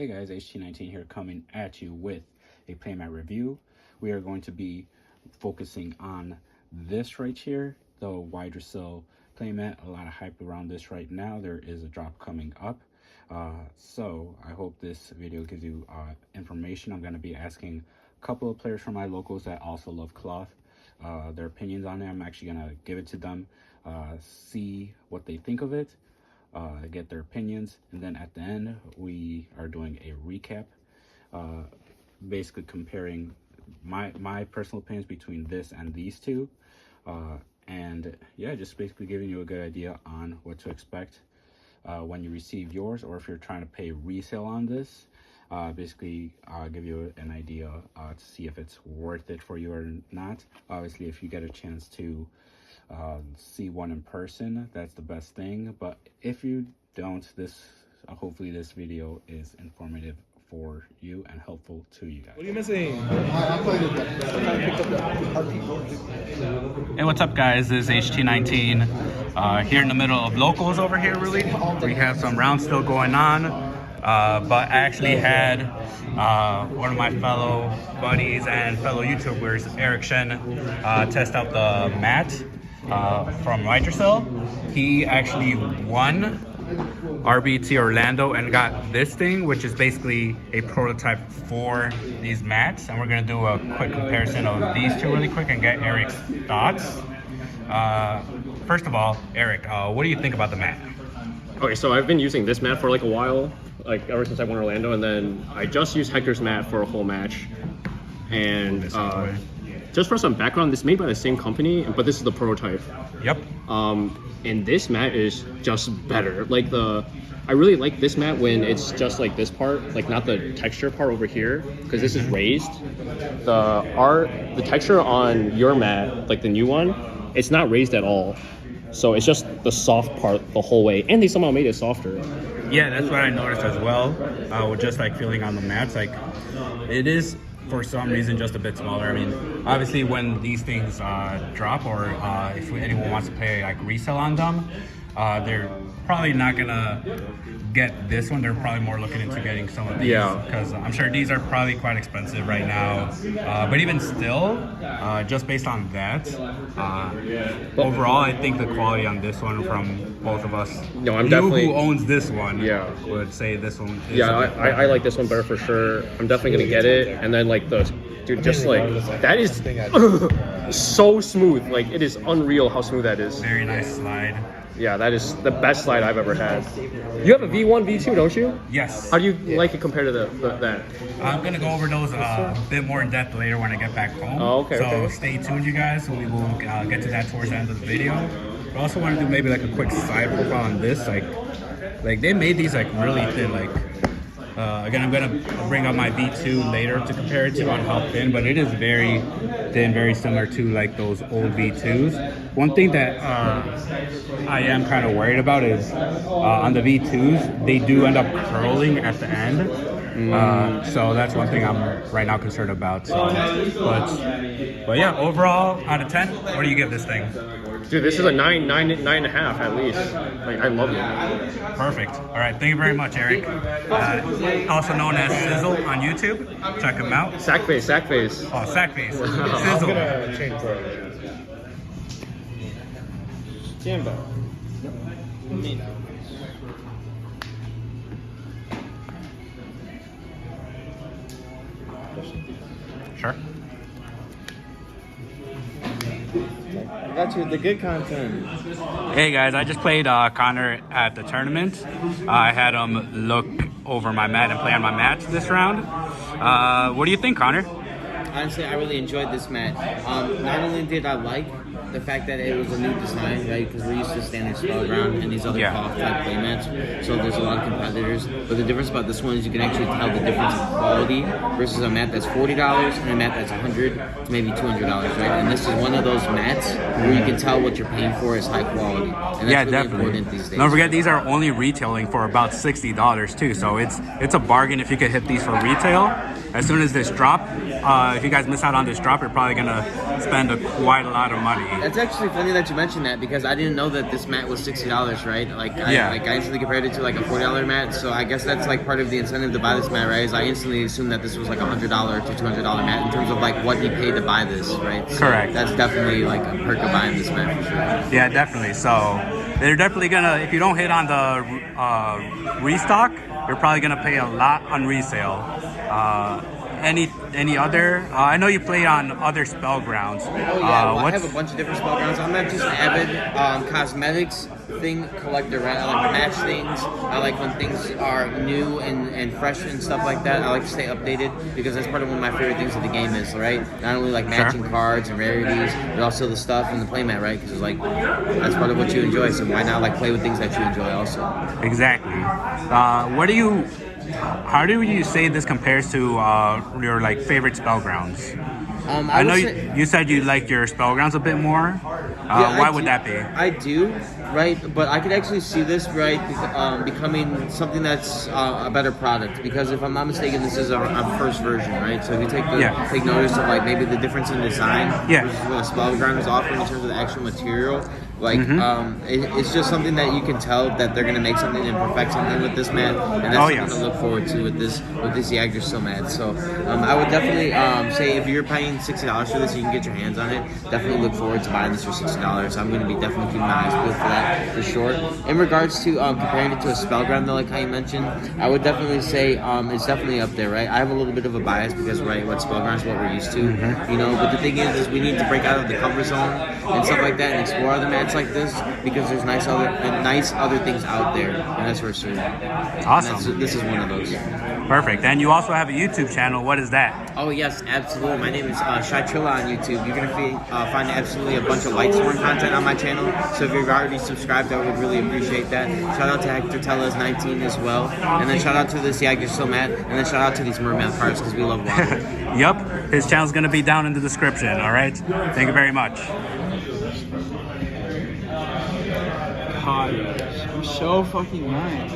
Hey guys, HT19 here coming at you with a Playmat review. We are going to be focusing on this right here, the YGGDRASIL Playmat. A lot of hype around this right now. There is a drop coming up. So I hope this video gives you information. I'm going to be asking a couple of players from my locals that also love cloth, their opinions on it. I'm actually going to give it to them, see what they think of it. Get their opinions, and then at the end we are doing a recap, basically comparing my personal opinions between this and these two, and yeah, just basically giving you a good idea on what to expect when you receive yours, or if you're trying to pay resale on this. Basically give you an idea to see if it's worth it for you or not. Obviously, if you get a chance to see one in person, that's the best thing. But if you don't, hopefully this video is informative for you and helpful to you guys. What are you missing? Hey, what's up guys? This is HT19 here in the middle of locals over here. Really, we have some rounds still going on, but I actually had one of my fellow buddies and fellow YouTubers, Eric Shen, test out the mat from YGGDRASIL. He actually won RBET Orlando and got this thing, which is basically a prototype for these mats. And we're gonna do a quick comparison of these two really quick and get Eric's thoughts. First of all, Eric, what do you think about the mat? Okay, so I've been using this mat for like a while, like ever since I won Orlando, and then I just used Hector's mat for a whole match. And just for some background, this is made by the same company, but this is the prototype. Yep. And this mat is just better. Like I really like this mat when it's just like this part, like not the texture part over here, because this is raised. The texture on your mat, like the new one, it's not raised at all. So it's just the soft part the whole way, and they somehow made it softer. Yeah, that's what I noticed as well. With just like feeling on the mats, like it is for some reason just a bit smaller. I mean, obviously when these things drop, or if anyone wants to pay like resale on them, they're probably not gonna get this one. They're probably more looking into getting some of these, because I'm sure these are probably quite expensive right now. But even still, just based on that, overall, I think the quality on this one from both of us, no, I'm definitely who owns this one, would say this one is I like this one better for sure. I'm definitely gonna get it. And then like dude, just like that is so smooth. Like it is unreal how smooth that is. Very nice slide. Yeah, that is the best slide I've ever had. You have a V1, V2, don't you? Yes. How do you like it compared to that? I'm going to go over those a bit more in depth later when I get back home. Oh, okay. So stay tuned, you guys. We will get to that towards the end of the video. I also want to do maybe like a quick side profile on this. Like they made these like really thin. Like again, I'm going to bring up my V2 later to compare it to on how thin, but it is very thin, very similar to like those old V2s. One thing that I am kind of worried about is on the V2s, they do end up curling at the end. So that's one thing I'm right now concerned about. So, but yeah, overall, out of 10, what do you give this thing? Dude, this is a 9.5 at least. Like, I love it. Perfect. All right, thank you very much, Eric. Also known as Sizzle on YouTube. Check him out. Sackface. Oh, Sackface. Sizzle. I'm gonna change for Jambo. Sure. I got you the good content. Hey guys, I just played Connor at the tournament. I had him look over my mat and play on my mat this round. What do you think, Connor? Honestly, I really enjoyed this mat. Not only did I like the fact that it was a new design, right? Because we're used to standard spell ground and these other cloth type play mats, so there's a lot of competitors. But the difference about this one is you can actually tell the difference in quality versus a mat that's $40 and a mat that's $100 to maybe $200, right? And this is one of those mats where you can tell what you're paying for is high quality. And that's really important these days. Don't forget, these are only retailing for about $60 too, so it's a bargain if you could hit these for retail. As soon as this drop, if you guys miss out on this drop, you're probably gonna spend quite a lot of money. That's actually funny that you mentioned that because I didn't know that this mat was $60, right? Like, I instantly compared it to like a $40 mat. So I guess that's like part of the incentive to buy this mat, right? Is I instantly assumed that this was like $100 to $200 mat in terms of like what he paid to buy this, right? So Correct. That's definitely like a perk of buying this mat for sure. Yeah, definitely. So they're definitely gonna, if you don't hit on the restock, you're probably gonna pay a lot on resale. Any other? I know you play on other spell grounds. Oh yeah, I have a bunch of different spell grounds. I'm not just an avid cosmetics thing collector, right? I like to match things. I like when things are new and fresh and stuff like that. I like to stay updated because that's part of one of my favorite things of the game is, right? Not only like matching cards and rarities, but also the stuff in the playmat, right? Because it's like that's part of what you enjoy. So why not like play with things that you enjoy also? Exactly. How do you say this compares to your like favorite spell grounds? I know you said you like your spell grounds a bit more. Why would that be? I do, right? But I could actually see this, right, becoming something that's a better product. Because if I'm not mistaken, this is a first version, right? So if you take notice of like maybe the difference in design versus what a spell ground is offering in terms of the actual material, like it's just something that you can tell that they're gonna make something and perfect something with this mat, and that's something to look forward to with this YGGDRASIL mat. So I would definitely say if you're paying $60 for this, you can get your hands on it. Definitely look forward to buying this for $60. I'm gonna be definitely keeping my eyes peeled for that for sure. In regards to comparing it to a spell ground, though, like how you mentioned, I would definitely say it's definitely up there, right? I have a little bit of a bias because what spell ground is what we're used to, you know. But the thing is we need to break out of the comfort zone and stuff like that and explore other mats like this because there's nice other things out there, and that's for sure. Awesome. This is one of those. Perfect. And you also have a YouTube channel. What is that? Oh yes, absolutely. My name is Shy Trilla on YouTube. You're gonna find absolutely a bunch of Lightsworn content on my channel. So if you've already subscribed, I would really appreciate that. Shout out to Hector Tellas 19 as well, and then shout out to this YGGDRASIL mat, and then shout out to these merman parts because we love water. Yep. His channel's gonna be down in the description. All right. Thank you very much. God, you're so fucking nice.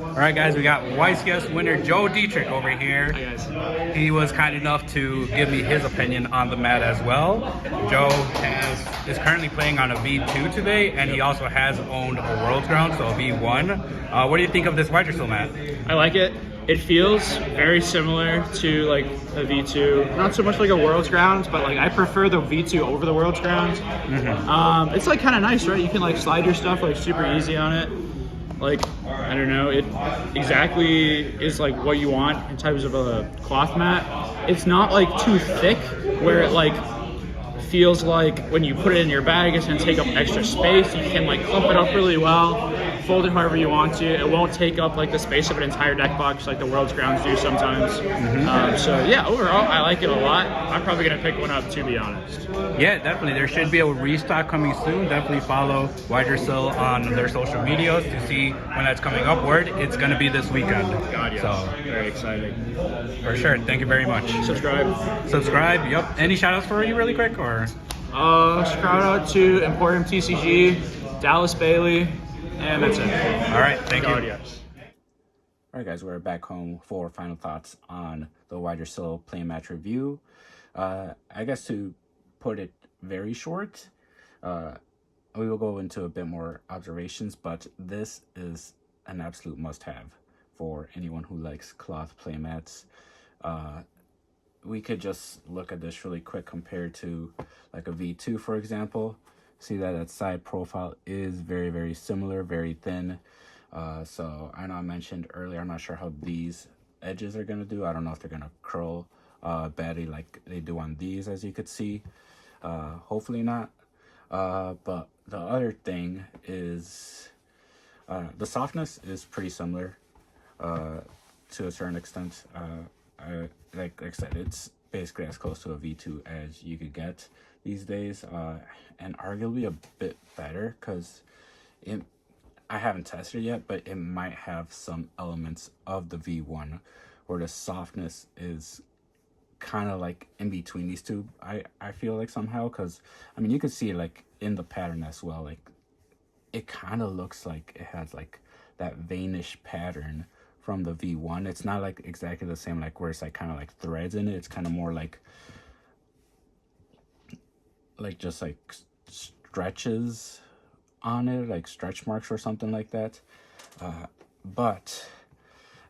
All right, guys, we got YCS winner Joe Dietrich over here. Hi, guys. He was kind enough to give me his opinion on the mat as well. Joe is currently playing on a V2 today, and he also has owned a World's Ground, so a V1. What do you think of this YGGDRASIL mat? I like it. It feels very similar to like a V2. Not so much like a World's Grounds, but like I prefer the V2 over the World's Grounds. It's like kind of nice, right? You can like slide your stuff like super easy on it. Like, I don't know, it exactly is like what you want in terms of a cloth mat. It's not like too thick where it like feels like when you put it in your bag it's gonna take up extra space. You can like clump it up really well, fold it however you want to. It won't take up like the space of an entire deck box like the World's Grounds do sometimes. So yeah, overall I like it a lot. I'm probably gonna pick one up, to be honest. Yeah, definitely. There should be a restock coming soon. Definitely follow YGGDRASIL on their social medias to see when that's coming upward. It's going to be this weekend. God, yes. So, very exciting. for sure. Thank you very much. Subscribe. Yep. Any shout outs for you really quick or? Shout out to Emporium TCG, Dallas Bailey, and that's it. All right. Thank you. Yes. All right, guys, we're back home for final thoughts on the YGGDRASIL play match review. I guess to put it very short, we will go into a bit more observations, but this is an absolute must-have for anyone who likes cloth playmats. We could just look at this really quick compared to like a V2, for example. See that side profile is very, very similar, very thin. So I know I mentioned earlier, I'm not sure how these edges are going to do. I don't know if they're going to curl badly like they do on these, as you could see. Hopefully not. But the other thing is the softness is pretty similar to a certain extent. Like I said, it's basically as close to a V2 as you could get these days, and arguably a bit better because I haven't tested it yet, but it might have some elements of the V1 where the softness is kind of like in between these two. I feel like somehow, because I mean you can see it like in the pattern as well, like it kind of looks like it has like that veinish pattern from the V1. It's not like exactly the same, like where it's like kind of like threads in it. It's kind of more like just like stretches on it, like stretch marks or something like that. But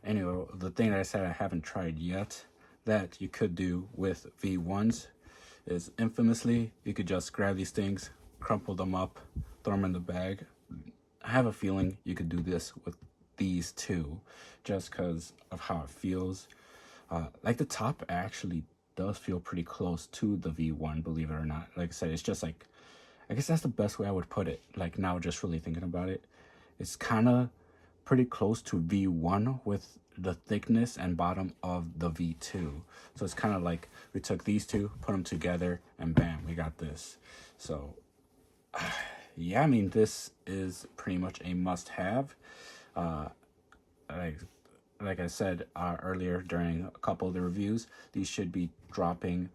anyway, the thing that I said I haven't tried yet that you could do with V1s is infamously, you could just grab these things, crumple them up, throw them in the bag. I have a feeling you could do this with these two, just because of how it feels. Like the top actually does feel pretty close to the V1, believe it or not. Like I said, it's just like, I guess that's the best way I would put it. Like now, just really thinking about it, it's kind of pretty close to V1 with the thickness and bottom of the V2. So it's kind of like we took these two, put them together, and bam, we got this. So yeah, I mean, this is pretty much a must-have. Like I said earlier during a couple of the reviews, these should be dropping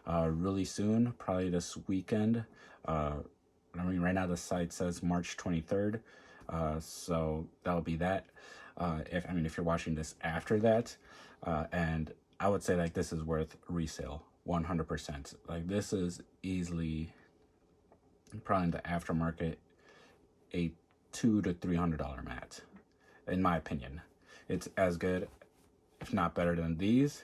really soon, probably this weekend. I mean, right now the site says March 23rd, so that'll be that. If you're watching this after that, and I would say like this is worth resale 100%. Like this is easily probably in the aftermarket a $200 to $300 mat, in my opinion. It's as good, if not better than these.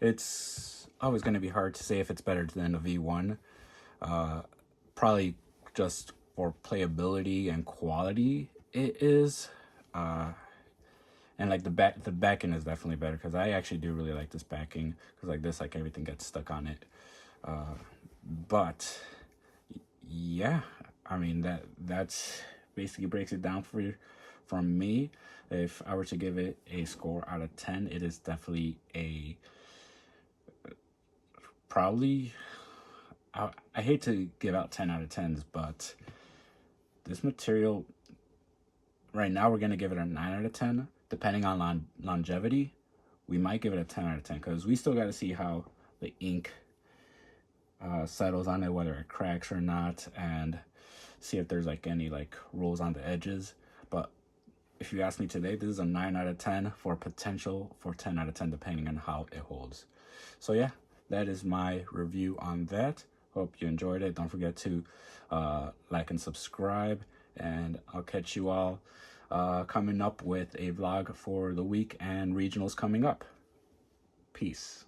It's always going to be hard to say if it's better than a V1. Probably just for playability and quality, it is. And like the backing is definitely better, because I actually do really like this backing, because like this, like everything gets stuck on it. But yeah, I mean that's basically breaks it down from me. If I were to give it a score out of 10, it is definitely a probably. I hate to give out 10 out of 10s, but this material right now we're gonna give it a 9 out of 10. Depending on longevity, we might give it a 10 out of 10, because we still got to see how the ink settles on it, whether it cracks or not, and see if there's like any like rolls on the edges. But if you ask me today, this is a 9 out of 10 for potential for 10 out of 10 depending on how it holds. So yeah, that is my review on that. Hope you enjoyed it. Don't forget to like and subscribe, and I'll catch you all coming up with a vlog for the week and regionals coming up. Peace.